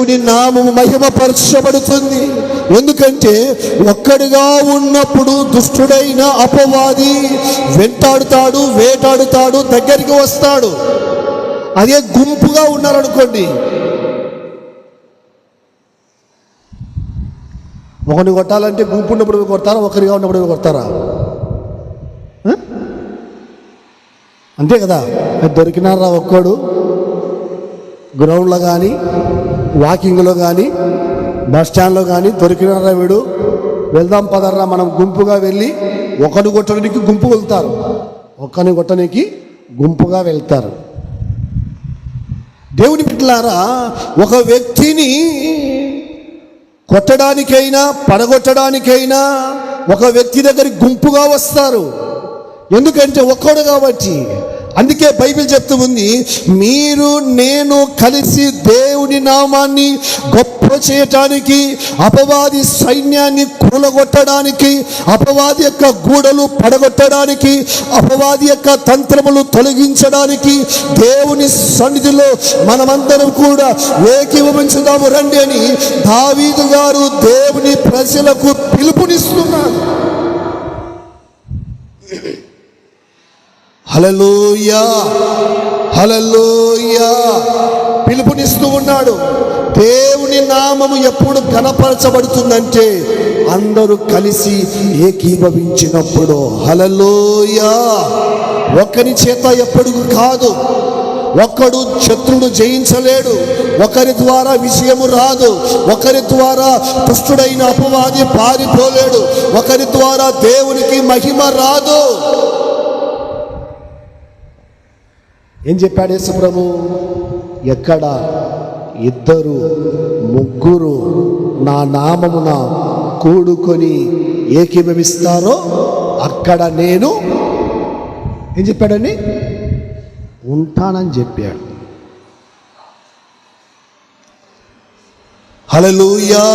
దేవుని నామము మహిమపరచబడుతుంది. ఎందుకంటే ఒక్కడిగా ఉన్నప్పుడు దుష్టుడైన అపవాది వెంటాడుతాడు, వేటాడుతాడు, దగ్గరికి వస్తాడు. అదే గుంపుగా ఉన్నారనుకోండి, ఒకరిని కొట్టాలంటే గుంపు ఉన్నప్పుడు కొడతారా, ఒకరిగా ఉన్నప్పుడు కొడతారా? అంతే కదా. దొరికినారా ఒక్కడు గ్రౌండ్లో కానీ, వాకింగ్లో కానీ, బస్ స్టాండ్లో కానీ దొరికినారా వీడు, వెళ్దాం పదర్రా మనం గుంపుగా వెళ్ళి ఒకరిని కొట్టడానికి గుంపు వెళ్తారు, ఒకరిని కొట్టడానికి గుంపుగా వెళ్తారు. దేవుని బిడ్డలారా, ఒక వ్యక్తిని కొట్టడానికైనా పడగొట్టడానికైనా ఒక వ్యక్తి దగ్గరికి గుంపుగా వస్తారు. ఎందుకంటే ఒక్కడు కాబట్టి. అందుకే బైబిల్ చెప్తూ ఉంది, మీరు నేను కలిసి దేవుని నామాన్ని గొప్ప చేయటానికి, అపవాది సైన్యాన్ని కూలగొట్టడానికి, అపవాది యొక్క గూడలు పడగొట్టడానికి, అపవాది యొక్క తంత్రములు తొలగించడానికి దేవుని సన్నిధిలో మనమందరం కూడా ఏకీభవించుదాము రండి అని దావీదు గారు దేవుని ప్రజలకు పిలుపునిస్తున్నారు. హల్లెలూయా, హల్లెలూయా పిలుపునిస్తూ ఉన్నాడు. దేవుని నామము ఎప్పుడు ఘనపరచబడుతుందంటే అందరూ కలిసి ఏకీభవించినప్పుడు. హల్లెలూయా. ఒకరి చేత ఎప్పుడు కాదు. ఒక్కడు శత్రువును జయించలేడు, ఒకరి ద్వారా విజయము రాదు, ఒకరి ద్వారా దుష్టుడైన అపవాది పారిపోలేడు, ఒకరి ద్వారా దేవునికి మహిమ రాదు. ఏం చెప్పాడు యేసు ప్రభు? ఎక్కడ ఇద్దరు ముగ్గురు నా నామమున కూడుకొని ఏకీభవిస్తారో అక్కడ నేను ఏం చెప్పాడని ఉంటానని చెప్పాడు. హల్లెలూయా.